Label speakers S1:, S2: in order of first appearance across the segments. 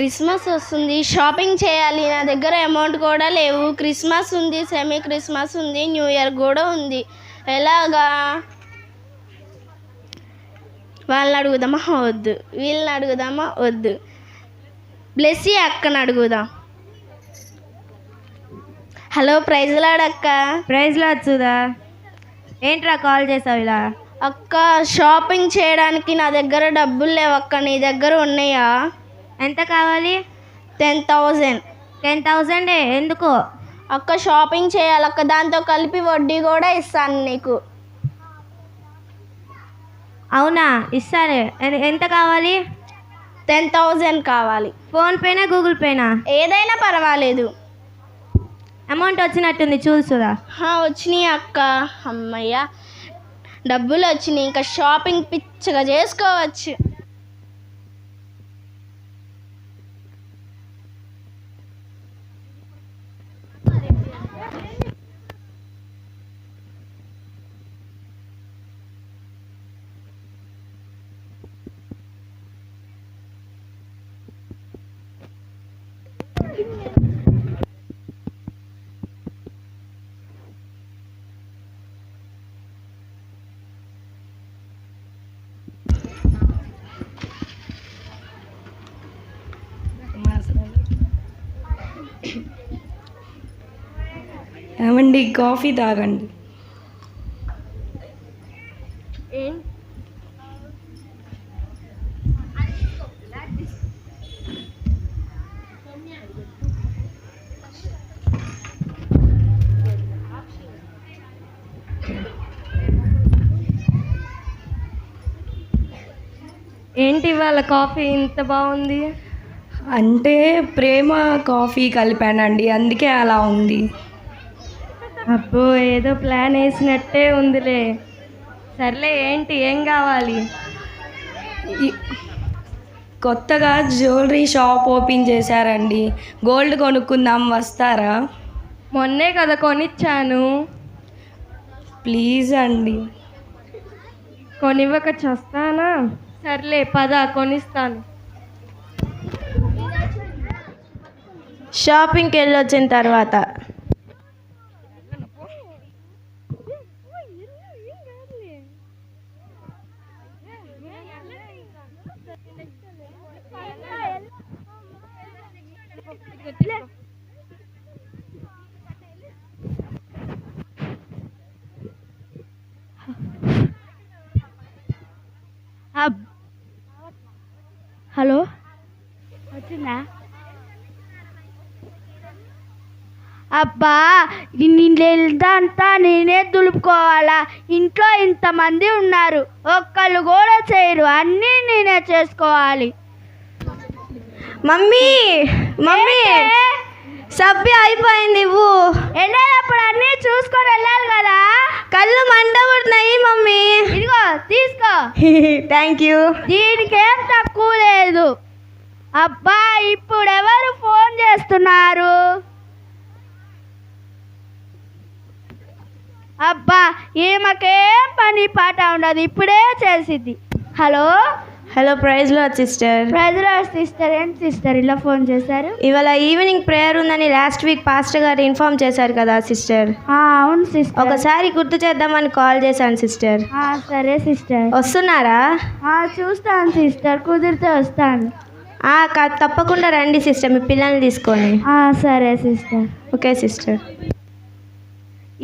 S1: Christmas వస్తుంది, shopping చేయాలి. నా దగ్గర అమౌంట్ కూడా లేవు. క్రిస్మస్ ఉంది, సెమీ క్రిస్మస్ ఉంది, న్యూ ఇయర్ కూడా ఉంది. ఎలాగా? వాళ్ళని అడుగుదామా? వద్దు. వీళ్ళని అడుగుదామా? వద్దు. బ్లెస్సీ అక్కని అడుగుదాం. హలో, ప్రైజ్ లాడ్ అక్క.
S2: Praise lord Sudha. ఏంట్రా కాల్ చేసావు ఇలా?
S1: అక్క, షాపింగ్ చేయడానికి నా దగ్గర డబ్బులు లేవు అక్క. నీ దగ్గర ఉన్నాయా?
S2: ఎంత కావాలి?
S1: 10,000.
S2: 10,000 ఎందుకు?
S1: అక్క, షాపింగ్ చేయాలక్క. దాంతో కలిపి వడ్డీ కూడా ఇస్తాను నీకు.
S2: అవునా, ఇస్తానే. ఎంత కావాలి?
S1: 10,000 కావాలి.
S2: ఫోన్పేనా గూగుల్ పేనా?
S1: ఏదైనా పర్వాలేదు.
S2: అమౌంట్ వచ్చినట్టుంది, చూడు సుధా.
S1: వచ్చినాయి అక్క. అమ్మయ్య, డబ్బులు వచ్చినాయి. ఇంకా షాపింగ్ పిచ్చగా చేసుకోవచ్చు.
S3: ఏమండి, కాఫీ తాగండి.
S2: ఏంటి ఇవాళ కాఫీ ఇంత బాగుంది?
S3: అంటే ప్రేమ కాఫీ కలిపానండి, అందుకే అలా ఉంది.
S2: అబ్బో, ఏదో ప్లాన్ వేసినట్టే ఉందిలే. సర్లే, ఏంటి, ఏం కావాలి?
S3: కొత్తగా జ్యువెలరీ షాప్ ఓపెన్ చేశారండి, గోల్డ్ కొనుక్కుందాం, వస్తారా?
S2: మొన్నే కదా కొనిచ్చాను.
S3: ప్లీజ్ అండి.
S2: కొనివ్వక చస్తానా? సర్లే పద, కొనిస్తాను.
S1: షాపింగ్కి వెళ్ళి వచ్చిన తర్వాత హలో, వచ్చిందా? అబ్బా, అంతా నేనే దులుపుకోవాలా? ఇంట్లో ఇంతమంది ఉన్నారు, ఒక్కళ్ళు కూడా చేయరు. అన్నీ నేనే చేసుకోవాలి.
S2: మమ్మీ మమ్మీ, సభ్య అయిపోయింది. ఇవ్వు.
S1: వెళ్ళేటప్పుడు అన్నీ చూసుకొని వెళ్ళాలి కదా.
S2: కళ్ళు మండబడుతున్నాయి మమ్మీ.
S1: ఇదిగో తీసుకో.
S2: Thank you.
S1: దీనికేం తక్కువ లేదు. అబ్బా, ఇప్పుడు ఎవరు ఫోన్ చేస్తున్నారు? అబ్బా, ఈమెకేం పని పాట ఉండదు, ఇప్పుడే చేసిద్ది. Hello
S2: hello, praise lord sister.
S1: Praise lord sister. ఏంటి సిస్టర్ ఇలా ఫోన్ చేశారు?
S2: ఇవాళ ఈవినింగ్ ప్రేయర్ ఉందని లాస్ట్ వీక్ పాస్టర్ గారు ఇన్ఫార్మ్ చేశారు కదా సిస్టర్.
S1: అవును సిస్టర్.
S2: ఒకసారి గుర్తు చేద్దామని కాల్ చేశాను సిస్టర్.
S1: సరే సిస్టర్.
S2: వస్తున్నారా?
S1: చూస్తాను సిస్టర్, కుదిరితే వస్తాను.
S2: తప్పకుండా రండి సిస్టర్, మీ పిల్లల్ని తీసుకొని.
S1: సరే సిస్టర్.
S2: Okay sister.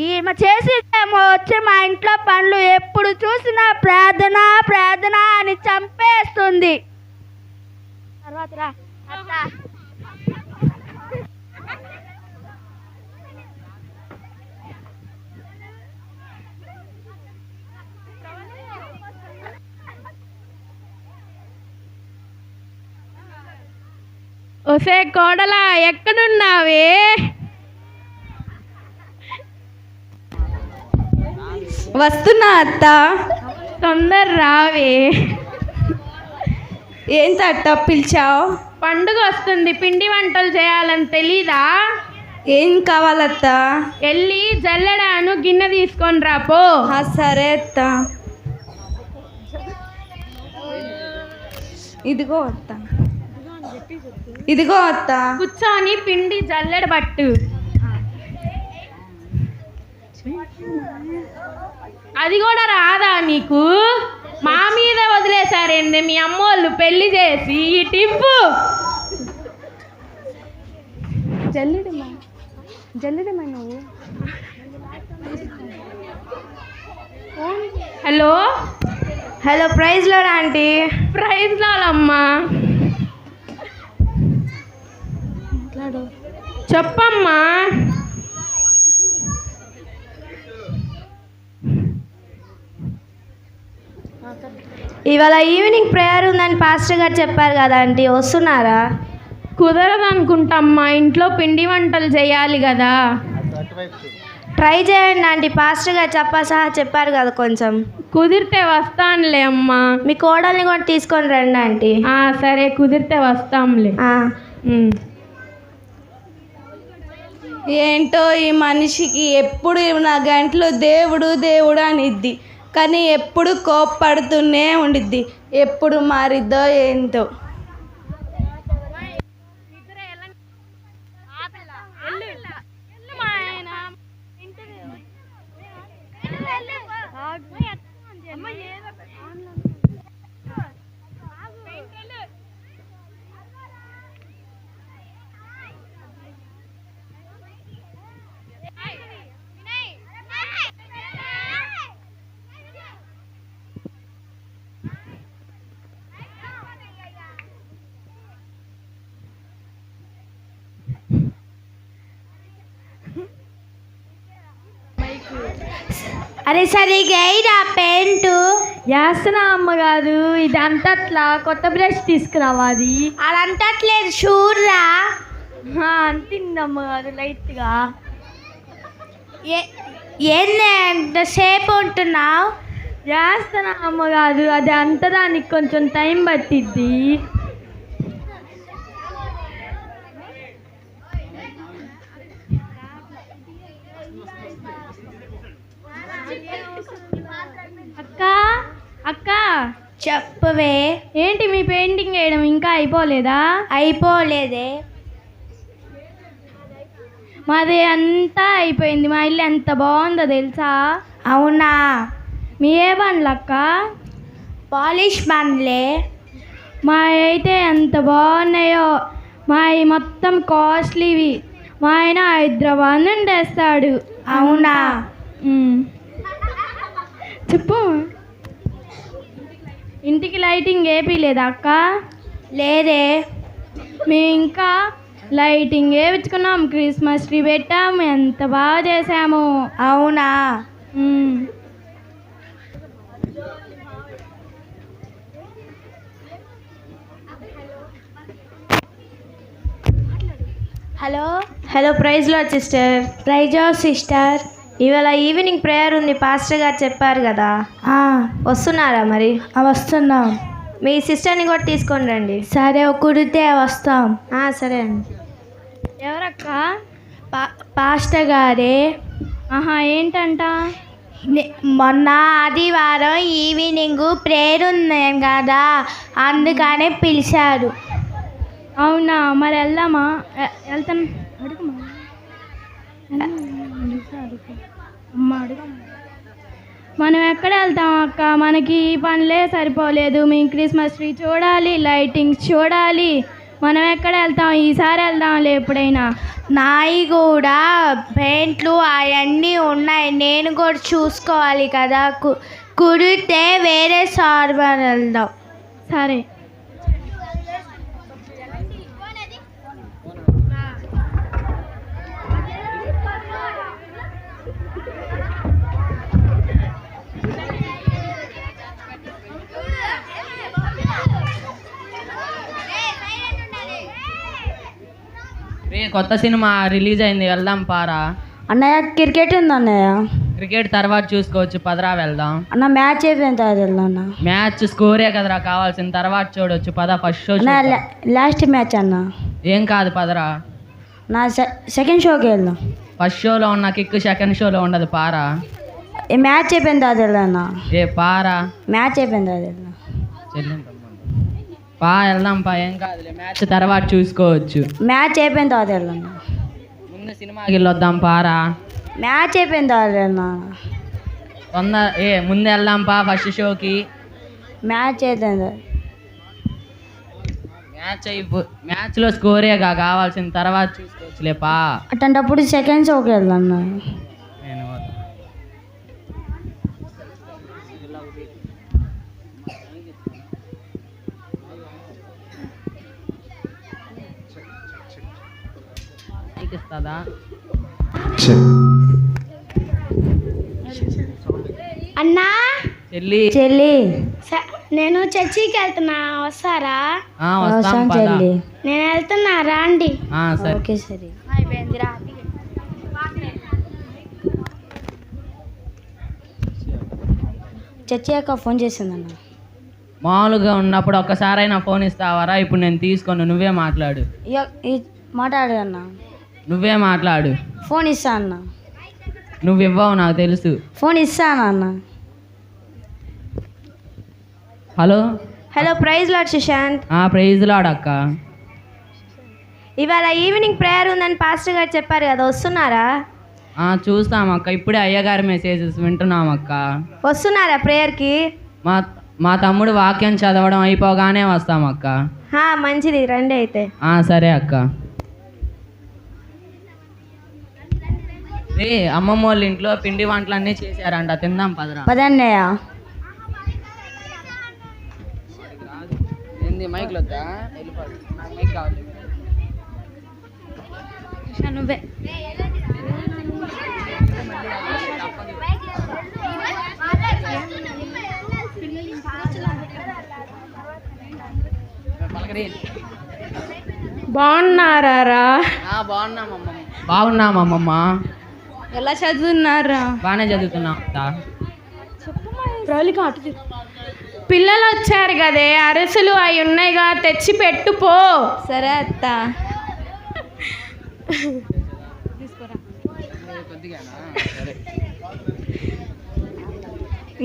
S1: ఈమె చేసేదేమో వచ్చి మా ఇంట్లో పనులు ఎప్పుడు చూసినా ప్రార్థన ప్రార్థన అని చంపేస్తుంది. తర్వాత రా అత్త.
S2: ఒసే కోడలా, ఎక్కడున్నావే?
S3: వస్తున్నా అత్త.
S2: తొందర రావే.
S3: ఏంటి అత్త పిలిచావు?
S2: పండుగ వస్తుంది, పిండి వంటలు చేయాలని తెలీదా?
S3: ఏం కావాలత్త?
S2: వెళ్ళి జల్లెడాను గిన్నె తీసుకొని రాపో.
S3: సరే అత్త. ఇదిగో అత్త. ఇదిగో అత్త.
S2: కూర్చొని పిండి జల్లెడ పట్టు. అది కూడా రాదా నీకు? మా మీద వదిలేసారేంది మీ అమ్మోళ్ళు పెళ్లి చేసి. ఈ టిప్పు hello
S1: hello, praise lord aunty.
S2: Praise లాలమ్మా, చెప్పమ్మా.
S1: ఇవాళ ఈవినింగ్ ప్రేయర్ ఉందని పాస్టర్ గారు చెప్పారు కదా ఆంటీ, వస్తున్నారా?
S2: కుదరదు అనుకుంటామ్మా, ఇంట్లో పిండి వంటలు చేయాలి కదా.
S1: ట్రై చేయండి ఆంటీ, పాస్టర్ గారు చెప్పారు కదా. కొంచెం
S2: కుదిరితే వస్తానులే అమ్మా.
S1: మీ కోడల్ని కూడా తీసుకొని రండి ఆంటీ.
S2: సరే, కుదిరితే వస్తాంలే.
S3: ఏంటో ఈ మనిషికి ఎప్పుడు నా గంటలో దేవుడు దేవుడు అనిద్ది, కానీ ఎప్పుడు కోప్పడుతూనే ఉండిద్ది. ఎప్పుడు మారిద్దో ఏంటో.
S1: అరే సరిగా నా పెయింట్
S2: వేస్తున్నా అమ్మగారు. ఇది అంతట్లా కొత్త బ్రష్ తీసుకురావాలి.
S1: అదంతట్లేదు చూడరా.
S2: అంతింది అమ్మగారు లైట్గా.
S1: ఏంది ఎంతసేపు ఉంటున్నావు?
S2: వేస్తున్నా అమ్మగారు, అది అంతదానికి కొంచెం టైం పట్టిద్ది. అక్క
S1: చెప్పవే.
S2: ఏంటి మీ పెయింటింగ్ వేయడం ఇంకా అయిపోలేదా?
S1: అయిపోలేదే.
S2: మాది అంతా అయిపోయింది. మా ఇల్లు ఎంత బాగుందో తెలుసా?
S1: అవునా?
S2: మీ ఏ బండ్లు అక్క?
S1: పాలిష్ బండ్లే.
S2: మా అయితే ఎంత బాగున్నాయో. మా మొత్తం కాస్ట్లీవి. మా ఆయన హైదరాబాద్ నుండి తెస్తాడు.
S1: అవునా?
S2: చెప్పు. ఇంటికి లైటింగ్ వేపిలేదా అక్క?
S1: లేదే.
S2: మేము ఇంకా లైటింగ్ వేయించుకున్నాం, క్రిస్మస్ ట్రీ పెట్టాము, ఎంత బాగా చేసాము.
S1: అవునా?
S2: Hello
S1: hello, praise lord sister. Praise lord sister. ఇవాళ ఈవినింగ్ ప్రేయర్ ఉంది, పాస్టర్ గారు చెప్పారు కదా. వస్తున్నారా మరి?
S3: వస్తున్నాం.
S1: మీ సిస్టర్ని కూడా తీసుకొని రండి.
S3: సరే, కుడితే వస్తాం.
S1: సరే అండి.
S2: ఎవరక్క?
S3: పాస్టర్ గారే.
S2: ఏంటంట?
S1: మొన్న ఆదివారం ఈవినింగ్ ప్రేయర్ ఉంది కదా, అందుకనే పిలిచారు.
S2: అవునా? మరి వెళ్దామా? వెళ్తాను. అడుగుమా. మనం ఎక్కడ వెళ్తాం అక్క? మనకి ఈ పనులే సరిపోలేదు. మేము క్రిస్మస్ ట్రీ చూడాలి, లైటింగ్స్ చూడాలి. మనం ఎక్కడ వెళ్తాం? ఈసారి వెళ్దాంలే ఎప్పుడైనా.
S1: నాయి కూడా పెయింట్లు అవన్నీ ఉన్నాయి, నేను కూడా చూసుకోవాలి కదా. కుడితే వేరే సార్వర్ వెళ్దాం.
S2: సరే.
S4: కొత్త సినిమా రిలీజ్ అయింది, వెళ్దాం పారా.
S3: అన్నయ్య క్రికెట్ ఉంది అన్నయ్య.
S4: క్రికెట్ తర్వాత చూసుకోవచ్చు, పదరా వెళ్దాం.
S3: అన్న మ్యాచ్ అయిపోయిన తర్వాత వెళ్దాం.
S4: మ్యాచ్ స్కోరే కదరా కావాల్సిన, తర్వాత చూడొచ్చు. పద, ఫస్ట్ షో
S3: లాస్ట్ మ్యాచ్ అన్న.
S4: ఏం కాదు, పదరా.
S3: నా సెకండ్ షోకి వెళ్దాం.
S4: ఫస్ట్ షోలో ఉన్న కిక్ సెకండ్ షోలో ఉండదు, పారా.
S3: మ్యాచ్ అయిపోయిన తర్వాత వెళ్దాం.
S4: ఏ పారా,
S3: మ్యాచ్ అయిపోయిన తర్వాత వెళ్దాం.
S4: వెళ్దాం పా, ఏం కాదులే, మ్యాచ్ తర్వాత చూసుకోవచ్చు.
S3: మ్యాచ్ అయిపోయిన తర్వాత వెళ్దాం.
S4: ముందు సినిమాకి వెళ్ళొద్దాం పారా.
S3: మ్యాచ్ అయిపోయిన తర్వాత వెళ్దాం.
S4: ముందు వెళ్దాం పా ఫస్ట్ షోకి.
S3: మ్యాచ్ అయిపోయింది.
S4: మ్యాచ్లో స్కోరేగా కావాల్సిన, తర్వాత చూసుకోవచ్చులే పా.
S3: అట్లాంటప్పుడు సెకండ్ షోకి వెళ్దాం.
S4: నేను ఇస్తుందా
S1: అన్నా
S4: చెల్లి?
S3: చెల్లి
S1: నేను చర్చికి వెళ్తున్నా, వస్తారా?
S4: వస్తాం పద.
S3: చెల్లి
S1: నేను వెళ్తున్నా, రాండి.
S4: సరే.
S3: ఓకే సరే. చర్చి అక్క ఫోన్ చేసిందన్న.
S4: మామూలుగా ఉన్నప్పుడు ఒక్కసారైనా ఫోన్ ఇస్తావారా? ఇప్పుడు నేను తీసుకోను, నువ్వే మాట్లాడు.
S3: మాట్లాడు అన్న.
S4: నువ్వే మాట్లాడు.
S3: ఫోన్ ఇస్తా అన్న.
S4: నువ్వు ఇవ్వవు నాకు తెలుసు.
S3: ఫోన్ ఇస్తాను అన్న.
S4: Hello.
S3: Hello, praise lord Sushant.
S4: Praise lord అక్క.
S3: ఇవాళ ఈవినింగ్ ప్రేయర్ ఉందని పాస్టర్ గారు చెప్పారు కదా, వస్తున్నారా?
S4: చూస్తాం అక్క, ఇప్పుడే అయ్యగారి మెసేజెస్ వింటున్నాం అక్క.
S3: వస్తున్నారా ప్రేయర్కి?
S4: మా తమ్ముడు వాక్యం చదవడం అయిపోగానే వస్తాం అక్క.
S3: మంచిది, రండి అయితే.
S4: సరే అక్క. అమ్మమ్మ వాళ్ళ ఇంట్లో పిండి వంటలన్నీ చేశారంట, తిందాం పదరా.
S3: పదన్నయ్య.
S4: ఏంది మైక్లో వద్దా? మైక్ కావాలి.
S3: నువ్వే.
S2: బాగున్నారా?
S4: బాగున్నామమ్మమ్మ.
S3: ఎలా చదువుతున్నారా?
S4: బాగానే చదువుతున్నా.
S2: పిల్లలు వచ్చారు కదే, అరసలు అవి ఉన్నాయిగా, తెచ్చి పెట్టు పో.
S3: సరే అత్త.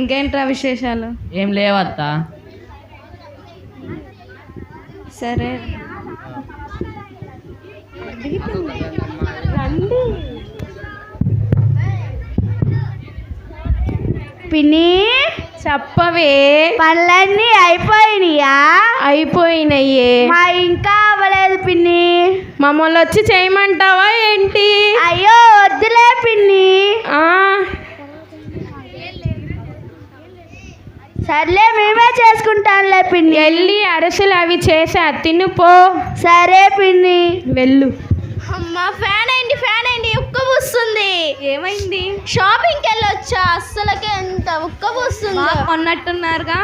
S3: ఇంకేంట్రా విశేషాలు?
S4: ఏం లేవత్తా.
S3: సరే
S2: పిన్ని చెప్పవే.
S1: పనులన్నీ అయిపోయినాయా?
S2: అయిపోయినాయే.
S1: మా ఇంకా అవ్వలేదు పిన్ని.
S2: మమ్మల్ని వచ్చి చేయమంటావా ఏంటి?
S1: అయ్యో వద్దులే పిన్ని. సర్లే మేమే చేసుకుంటానులే పిన్ని.
S2: వెళ్ళి అరసలు అవి చేసా, తినుపో.
S1: సరే పిన్ని,
S2: వెళ్ళు.
S1: అమ్మా ఫ్యాన్ అయింది, ఉక్క పూస్తుంది.
S3: ఏమైంది?
S1: షాపింగ్కి వెళ్ళొచ్చా, అస్సలకే ఎంత ఉక్క పూస్తుంది.
S3: కొన్నట్టున్నారుగా?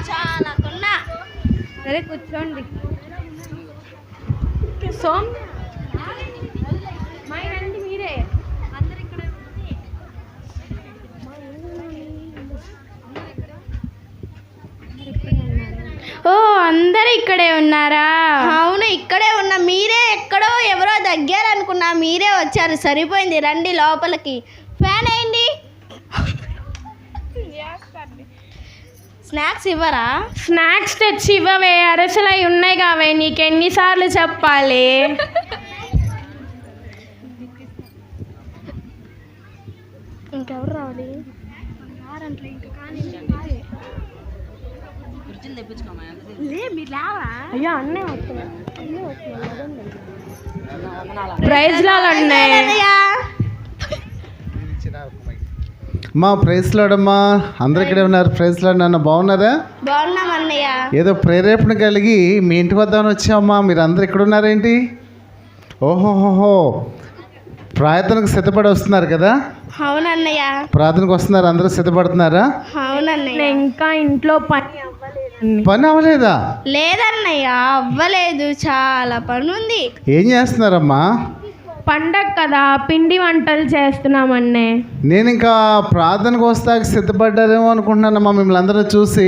S1: చాలా కొన్నా.
S3: సరే కూర్చోండి.
S2: సోమ్
S3: మీరే
S2: ఓ అందరు ఇక్కడే ఉన్నారా?
S1: అవును, ఇక్కడే ఉన్నా. మీరే ఎక్కడో ఎవరో దగ్గరనుకున్నా, మీరే వచ్చారు. సరిపోయింది, రండి లోపలికి. ఫ్యాన్ అయింది. స్నాక్స్ ఇవ్వరా?
S2: స్నాక్స్ తెచ్చి ఇవ్వవే, అరసలు అవి ఉన్నాయి కావే, నీకెన్నిసార్లు చెప్పాలి?
S1: ఇంకెవరు రావాలి?
S2: అయ్యో అన్నీ ప్రైజ్ లాగా ఉన్నాయి.
S5: మా ప్రైజ్ లాడమ్మా, అందరు ఇక్కడే ఉన్నారు. ప్రైజ్ లాడ్ నాన్న, బాగున్నారా?
S1: బాగున్నాం అన్నయ్య.
S5: ఏదో ప్రేరేపణ కలిగి మీ ఇంటి వద్దామని వచ్చామమ్మా. మీరు అందరు ఇక్కడ ఉన్నారేంటి? ఓహోహోహో, ప్రార్థనకు సిద్ధపడి వస్తున్నారు కదా?
S1: అవునన్నయ్య.
S5: ప్రార్థనకు వస్తున్నారు, అందరూ సిద్ధపడుతున్నారా?
S1: అవునన్నయ్య.
S2: ఇంకా ఇంట్లో
S5: పని అవ్వలేదా?
S1: లేదన్నయ్య, అవ్వలేదు, చాలా పని ఉంది.
S5: ఏం చేస్తున్నారమ్మా?
S2: పండగ కదా, పిండి వంటలు చేస్తున్నామన్నే.
S5: నేను ఇంకా ప్రార్థనకు వస్తాక సిద్ధపడ్డారేమో అనుకుంటున్నానమ్మా మిమ్మల్ని అందరూ చూసి.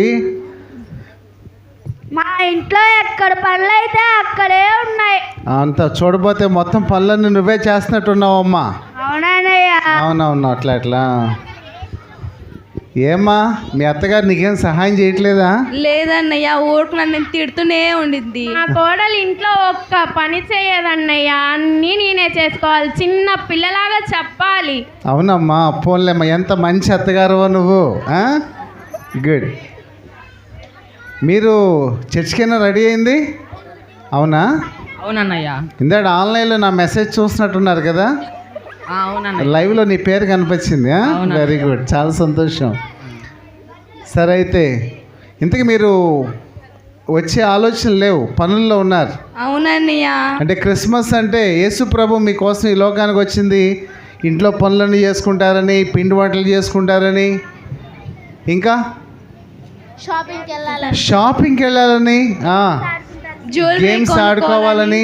S1: మా ఇంట్లో ఎక్కడ పనులు అయితే అక్కడే ఉన్నాయి.
S5: అంత చూడబోతే మొత్తం పనులన్నీ నువ్వే చేస్తున్నట్టున్నావమ్మా.
S1: అవునన్నయ్య.
S5: అవునవును, అట్లా ఏమ్మా మీ అత్తగారు నీకేం సహాయం చేయట్లేదా?
S3: లేదన్నయ్య, ఊరికి నన్ను తిడుతూనే ఉండిద్ది.
S2: నా కోడలు ఇంట్లో ఒక్క పని చేయదన్నయ్య, అన్నీ నేనే చేసుకోవాలి, చిన్న పిల్లలాగా చెప్పాలి.
S5: అవునమ్మా, పోన్లేమ్మా, ఎంత మంచి అత్తగారువో నువ్వు. గుడ్. మీరు చర్చికైనా రెడీ అయింది? అవునా?
S4: అవునన్నయ్య.
S5: ఇందాక ఆన్లైన్లో నా మెసేజ్ చూసినట్టున్నారు కదా,
S4: అవునన్నయ్య.
S5: లైవ్లో నీ పేరు కనిపించింది. వెరీ గుడ్, చాలా సంతోషం. సరే అయితే ఇంతకీ మీరు వచ్చే ఆలోచన లేవు, పనుల్లో ఉన్నారు.
S3: అవునన్నయ్య.
S5: అంటే క్రిస్మస్ అంటే యేసు ప్రభు మీకోసం ఈ లోకానికి వచ్చింది, ఇంట్లో పనులన్నీ చేసుకుంటారని, పిండి వంటలు చేసుకుంటారని, ఇంకా షాపింగ్కి వెళ్ళాలని, గేమ్స్ ఆడుకోవాలని,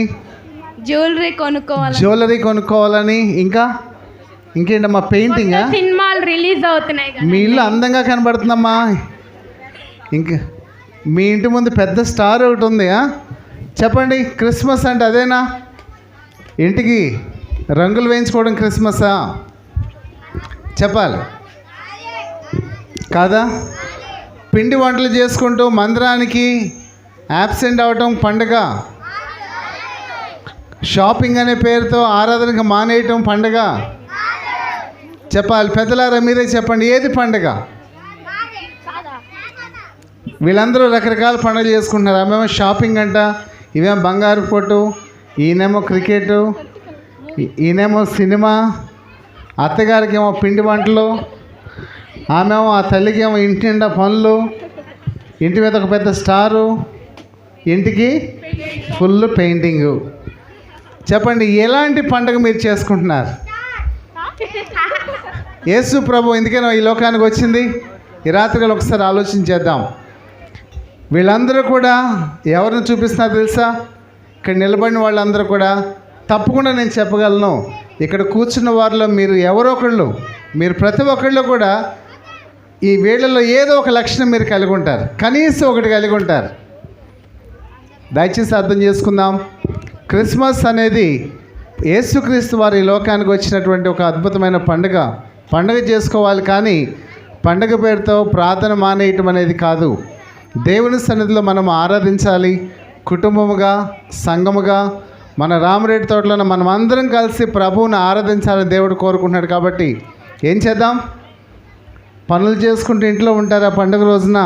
S5: జ్యువెలరీ కొనుక్కోవాలని, ఇంకేంటమ్మా పెయింటింగ్.
S2: సినిమాలు రిలీజ్ అవుతున్నాయి కదా.
S5: మీ ఇల్లు అందంగా కనబడుతుందమ్మా. ఇంకా మీ ఇంటి ముందు పెద్ద స్టార్ ఒకటి ఉంది. చెప్పండి, క్రిస్మస్ అంటే అదేనా? ఇంటికి రంగులు వేయించుకోవడం క్రిస్మసా? చెప్పాలి కాదా? పిండి వంటలు చేసుకుంటూ మందిరానికి యాబ్సెంట్ అవ్వటం పండుగ. షాపింగ్ అనే పేరుతో ఆరాధనకు మానేయటం పండుగ. చెప్పాలి పెద్దలారా, మీరే చెప్పండి, ఏది పండుగ? వీళ్ళందరూ రకరకాల పండుగలు చేసుకుంటున్నారు. ఆమెమో షాపింగ్ అంట, ఇవేమో బంగారు పొట్టు, ఈయనేమో క్రికెట్, ఈయనేమో సినిమా, అత్తగారికి ఏమో పిండి వంటలు, ఆమెమో ఆ తల్లికి ఏమో ఇంటి నిండా పనులు, ఇంటి మీద ఒక పెద్ద స్టారు, ఇంటికి ఫుల్ పెయింటింగు. చెప్పండి, ఎలాంటి పండుగ మీరు చేసుకుంటున్నారు? యేసు ప్రభు ఎందుకైనా ఈ లోకానికి వచ్చింది? ఈ రాత్రిలో ఒకసారి ఆలోచించేద్దాం. వీళ్ళందరూ కూడా ఎవరిని చూపిస్తున్నారు తెలుసా? ఇక్కడ నిలబడిన వాళ్ళందరూ కూడా తప్పకుండా నేను చెప్పగలను, ఇక్కడ కూర్చున్న వారిలో మీరు ఎవరో ఒకళ్ళు, మీరు ప్రతి ఒక్కళ్ళు కూడా ఈ వీళ్ళలో ఏదో ఒక లక్షణం మీరు కలిగి ఉంటారు, కనీసం ఒకటి కలిగి ఉంటారు. దయచేసి అర్థం చేసుకుందాం. క్రిస్మస్ అనేది యేసుక్రీస్తు వారి లోకానికి వచ్చినటువంటి ఒక అద్భుతమైన పండుగ. పండుగ చేసుకోవాలి, కానీ పండుగ పేరుతో ప్రార్థన మానేయటం అనేది కాదు. దేవుని సన్నిధిలో మనం ఆరాధించాలి, కుటుంబముగా, సంఘముగా. మన రామరెడ్డి తోటలో మనం అందరం కలిసి ప్రభువుని ఆరాధించాలని దేవుడు కోరుకుంటున్నాడు. కాబట్టి ఏం చేద్దాం? పనులు చేసుకుంటూ ఇంట్లో ఉంటారా పండుగ రోజున?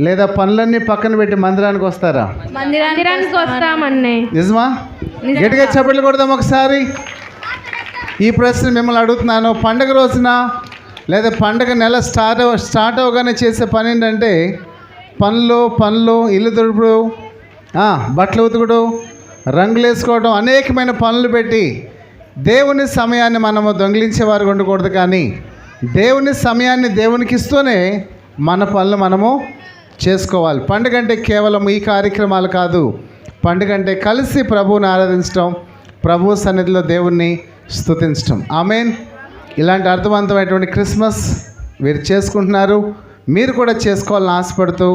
S5: లేదా పనులన్నీ పక్కన పెట్టి మందిరానికి వస్తారా?
S2: మందిరానికి వస్తామన్నే.
S5: నిజమా? గట్టిగా చప్పట్లు కొడదాం ఒకసారి. ఈ ప్రశ్న మిమ్మల్ని అడుగుతున్నాను. పండుగ రోజున లేదా పండుగ నెల స్టార్ట్ అవగానే చేసే పని ఏంటంటే పనులు, ఇల్లు తుడుపుడు, బట్టలు ఉతుకుడు, రంగులు వేసుకోవడం, అనేకమైన పనులు పెట్టి దేవుని సమయాన్ని మనము దొంగిలించేవారు ఉండకూడదు. కానీ దేవుని సమయాన్ని దేవునికి ఇస్తూనే మన పనులు మనము చేసుకోవాలి. పండుగ అంటే కేవలం ఈ కార్యక్రమాలు కాదు. పండుగ అంటే కలిసి ప్రభువుని ఆరాధించడం, ప్రభు సన్నిధిలో దేవుణ్ణి స్తుతించడం. ఆమేన్. ఇలాంటి అర్థవంతమైనటువంటి క్రిస్మస్ వీరు చేసుకుంటున్నారు. మీరు కూడా చేసుకోవాలని ఆశపడుతూ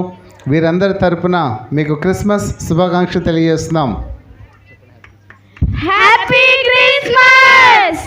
S5: వీరందరి తరపున మీకు క్రిస్మస్ శుభాకాంక్షలు తెలియజేస్తున్నాం.
S2: Happy Christmas.